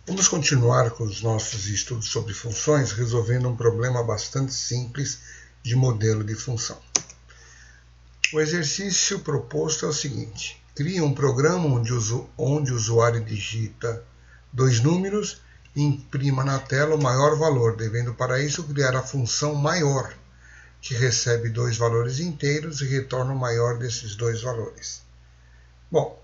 Vamos continuar com os nossos estudos sobre funções, resolvendo um problema bastante simples de modelo de função. O exercício proposto é o seguinte: crie um programa onde o usuário digita dois números e imprima na tela o maior valor, devendo para isso criar a função maior, que recebe dois valores inteiros e retorna o maior desses dois valores. Bom,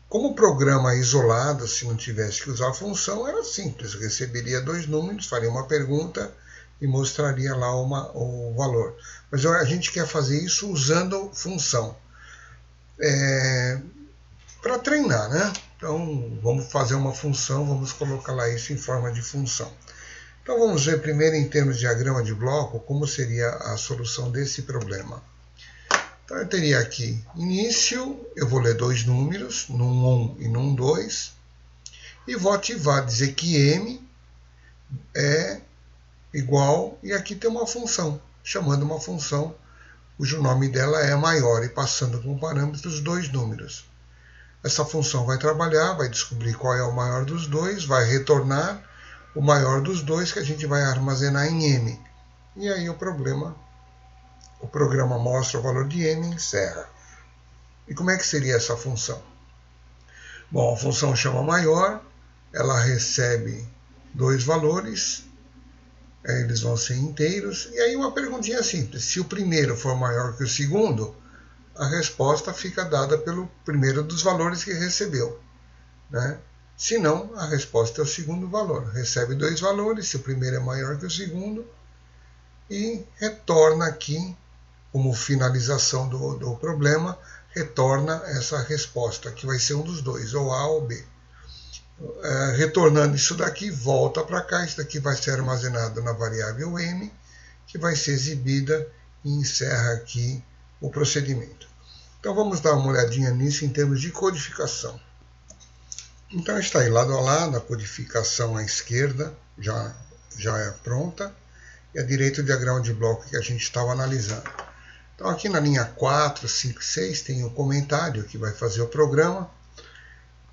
como programa isolado, se não tivesse que usar a função, era simples. Receberia dois números, faria uma pergunta e mostraria lá o valor. Mas a gente quer fazer isso usando função. Para treinar, né? Então, vamos fazer uma função, vamos colocar lá isso em forma de função. Então, vamos ver primeiro em termos de diagrama de bloco, como seria a solução desse problema. Então, eu teria aqui início, eu vou ler dois números, num 1 e num 2, e vou ativar, dizer que m é igual, e aqui tem uma função, chamando uma função cujo nome dela é maior, e passando como parâmetro os dois números. Essa função vai trabalhar, vai descobrir qual é o maior dos dois, vai retornar o maior dos dois, que a gente vai armazenar em m. E aí o programa mostra o valor de m e encerra. E como é que seria essa função? Bom, a função chama maior, ela recebe dois valores, eles vão ser inteiros, e aí uma perguntinha simples: se o primeiro for maior que o segundo, a resposta fica dada pelo primeiro dos valores que recebeu, né? Se não, a resposta é o segundo valor. Recebe dois valores, se o primeiro é maior que o segundo, e retorna aqui, como finalização do problema, retorna essa resposta, que vai ser um dos dois, ou A ou B. Retornando isso daqui, volta para cá, isso daqui vai ser armazenado na variável m, que vai ser exibida e encerra aqui o procedimento. Então vamos dar uma olhadinha nisso em termos de codificação. Então está aí lado a lado, a codificação à esquerda já é pronta, e à direita o diagrama de bloco que a gente estava analisando. Então aqui na linha 4, 5, 6 tem o comentário que vai fazer o programa.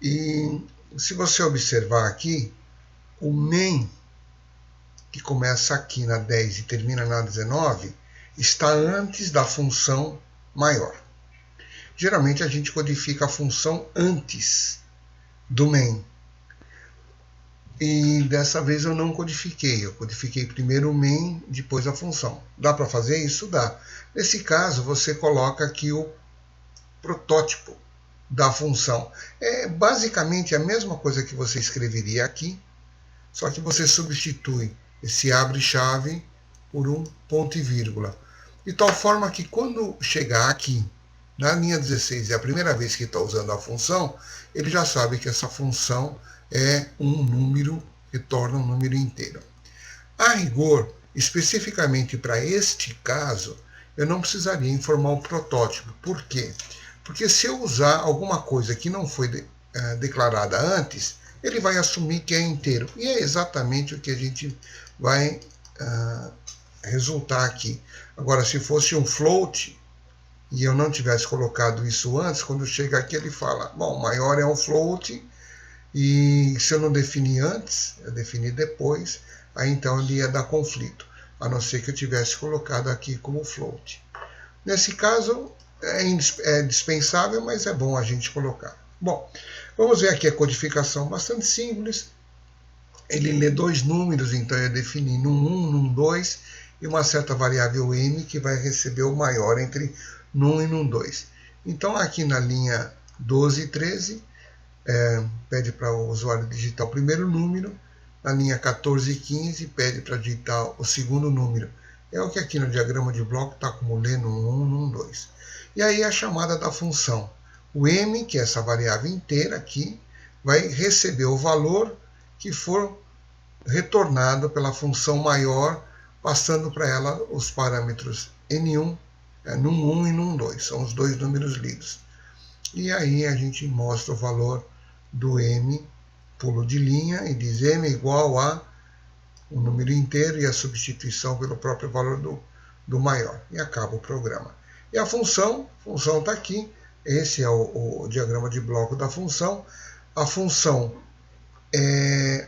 E se você observar aqui, o main, que começa aqui na 10 e termina na 19, está antes da função maior. Geralmente a gente codifica a função antes do main. E dessa vez eu não codifiquei, eu codifiquei primeiro o main, depois a função. Dá para fazer isso? Dá. Nesse caso, você coloca aqui o protótipo da função. É basicamente a mesma coisa que você escreveria aqui, só que você substitui esse abre-chave por um ponto e vírgula. De tal forma que quando chegar aqui, na linha 16, é a primeira vez que está usando a função, ele já sabe que essa função é um número, retorna um número inteiro. A rigor, especificamente para este caso, eu não precisaria informar o protótipo. Por quê? Porque se eu usar alguma coisa que não foi declarada antes, ele vai assumir que é inteiro. E é exatamente o que a gente vai resultar aqui. Agora, se fosse um float, e eu não tivesse colocado isso antes, quando chega aqui ele fala, bom, maior é um float, e se eu não definir antes, eu definir depois, aí então ele ia dar conflito, a não ser que eu tivesse colocado aqui como float. Nesse caso, é dispensável, mas é bom a gente colocar. Bom, vamos ver aqui a codificação bastante simples. Ele lê dois números, então eu defini num 1, num 2, e uma certa variável m que vai receber o maior entre num e num 2. Então aqui na linha 12 e 13, pede para o usuário digitar o primeiro número. Na linha 14 e 15, pede para digitar o segundo número. É o que aqui no diagrama de bloco está como ler num 1, num 2. E aí a chamada da função. O m, que é essa variável inteira aqui, vai receber o valor que for retornado pela função maior, passando para ela os parâmetros n1, num 1 e num 2. São os dois números lidos. E aí a gente mostra o valor do m, pulo de linha, e diz m igual a o número inteiro e a substituição pelo próprio valor do maior. E acaba o programa. E a função está aqui. Esse é o diagrama de bloco da função. A função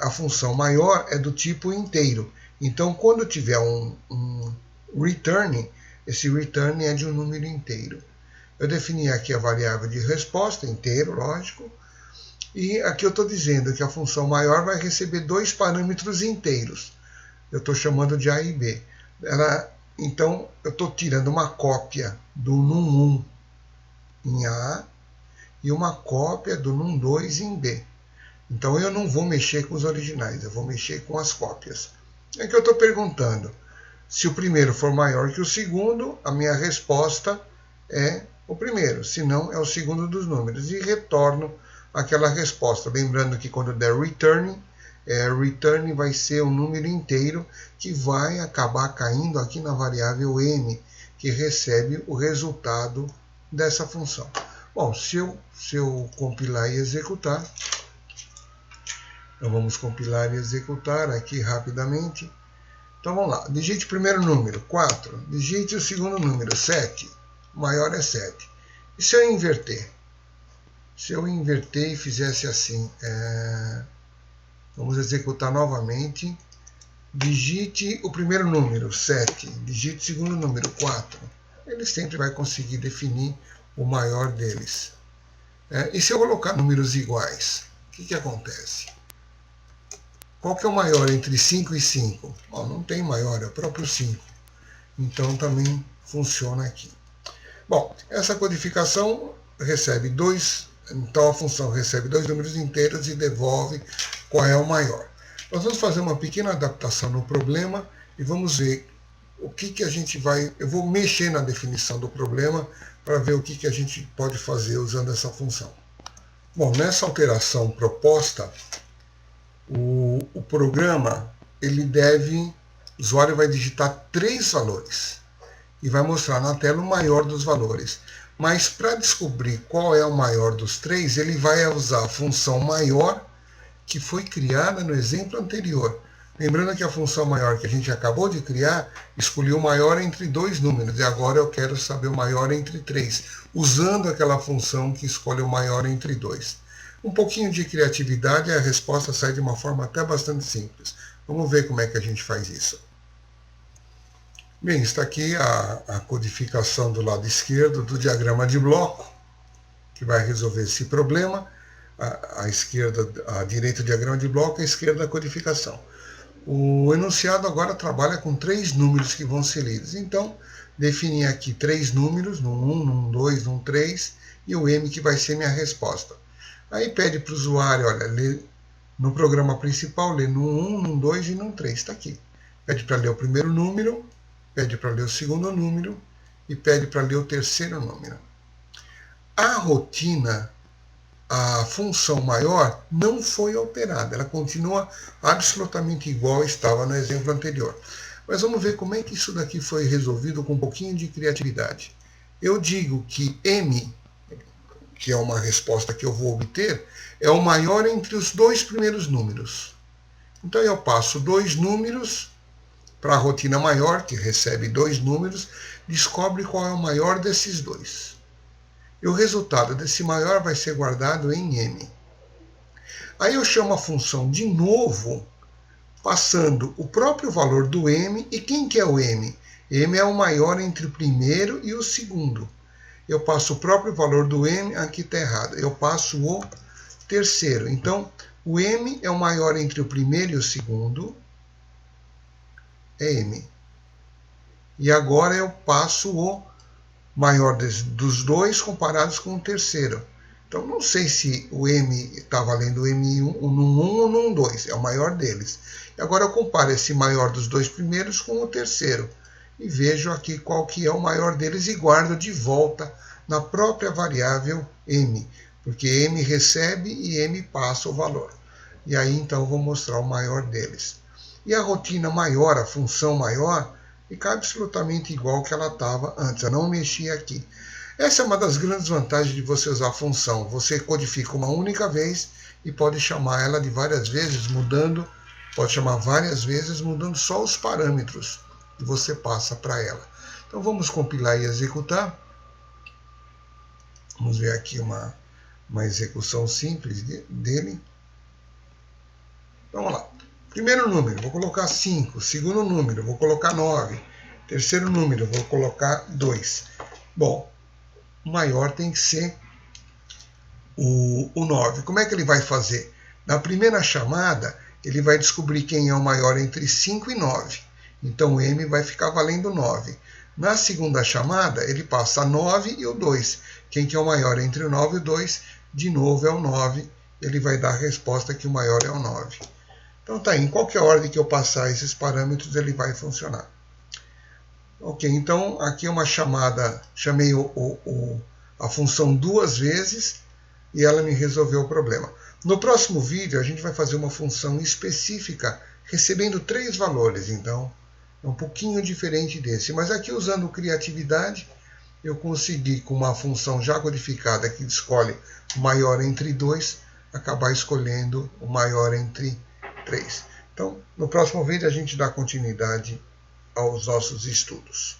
a função maior é do tipo inteiro. Então, quando tiver um return, esse return é de um número inteiro. Eu defini aqui a variável de resposta, inteiro, lógico. E aqui eu estou dizendo que a função maior vai receber dois parâmetros inteiros. Eu estou chamando de A e B. Então, eu estou tirando uma cópia do num1 em A e uma cópia do num2 em B. Então, eu não vou mexer com os originais, eu vou mexer com as cópias. É que eu estou perguntando, se o primeiro for maior que o segundo, a minha resposta é o primeiro, se não, é o segundo dos números. E retorno aquela resposta. Lembrando que quando der return, return vai ser um número inteiro que vai acabar caindo aqui na variável m, que recebe o resultado dessa função. Bom, se eu compilar e executar, então vamos compilar e executar aqui rapidamente. Então vamos lá, digite o primeiro número, 4, digite o segundo número, 7, o maior é 7. E se eu inverter? Se eu inverter e fizesse assim, vamos executar novamente, digite o primeiro número, 7, digite o segundo número, 4. Ele sempre vai conseguir definir o maior deles. E se eu colocar números iguais, o que acontece? Qual que é o maior entre 5 e 5? Não tem maior, é o próprio 5. Então também funciona aqui. Bom, essa codificação recebe então a função recebe dois números inteiros e devolve qual é o maior. Nós vamos fazer uma pequena adaptação no problema e vamos ver o que a gente vai... Eu vou mexer na definição do problema para ver o que a gente pode fazer usando essa função. Bom, nessa alteração proposta, o programa, o usuário vai digitar 3 valores e vai mostrar na tela o maior dos valores. Mas para descobrir qual é o maior dos 3, ele vai usar a função maior que foi criada no exemplo anterior. Lembrando que a função maior que a gente acabou de criar escolheu o maior entre 2 números, e agora eu quero saber o maior entre 3, usando aquela função que escolhe o maior entre 2. Um pouquinho de criatividade e a resposta sai de uma forma até bastante simples. Vamos ver como é que a gente faz isso. Bem, está aqui a codificação do lado esquerdo do diagrama de bloco, que vai resolver esse problema. À direita o diagrama de bloco, à esquerda a codificação. O enunciado agora trabalha com 3 números que vão ser lidos. Então, defini aqui 3 números, num1, num 2, num 3, e o m que vai ser minha resposta. Aí pede para o usuário, olha, ler no programa principal, ler no 1, no 2 e no 3, está aqui. Pede para ler o primeiro número, pede para ler o segundo número e pede para ler o terceiro número. A rotina, a função maior, não foi alterada, ela continua absolutamente igual estava no exemplo anterior. Mas vamos ver como é que isso daqui foi resolvido com um pouquinho de criatividade. Eu digo que m, que é uma resposta que eu vou obter, é o maior entre os 2 primeiros números. Então eu passo 2 números para a rotina maior, que recebe 2 números, descobre qual é o maior desses 2. E o resultado desse maior vai ser guardado em m. Aí eu chamo a função de novo, passando o próprio valor do m. E quem que é o m? m é o maior entre o primeiro e o segundo. Eu passo o próprio valor do m, aqui está errado, eu passo o terceiro. Então, o m é o maior entre o primeiro e o segundo, é m. E agora eu passo o maior dos 2 comparados com o terceiro. Então, não sei se o m está valendo o m1, o num 1 ou num 2, é o maior deles. E agora eu comparo esse maior dos 2 primeiros com o terceiro. E vejo aqui qual que é o maior deles e guardo de volta na própria variável m, porque m recebe e m passa o valor. E aí então eu vou mostrar o maior deles. E a rotina maior, a função maior, fica absolutamente igual que ela estava antes, eu não mexi aqui. Essa é uma das grandes vantagens de você usar a função. Você codifica uma única vez e pode chamar ela de várias vezes, pode chamar várias vezes, mudando só os parâmetros que você passa para ela. Então vamos compilar e executar. Vamos ver aqui uma execução simples dele. Então, vamos lá. Primeiro número, vou colocar 5. Segundo número, vou colocar 9. Terceiro número, vou colocar 2. Bom, o maior tem que ser o 9. Como é que ele vai fazer? Na primeira chamada, ele vai descobrir quem é o maior entre 5 e 9. Então, o M vai ficar valendo 9. Na segunda chamada, ele passa 9 e o 2. Quem que é o maior entre o 9 e o 2? De novo é o 9. Ele vai dar a resposta que o maior é o 9. Então tá aí, em qualquer ordem que eu passar esses parâmetros, ele vai funcionar. Ok, então aqui é uma chamada, chamei a função 2 vezes e ela me resolveu o problema. No próximo vídeo a gente vai fazer uma função específica recebendo 3 valores, então é um pouquinho diferente desse. Mas aqui usando criatividade, eu consegui com uma função já codificada que escolhe o maior entre 2, acabar escolhendo o maior entre 3. Então, no próximo vídeo a gente dá continuidade aos nossos estudos.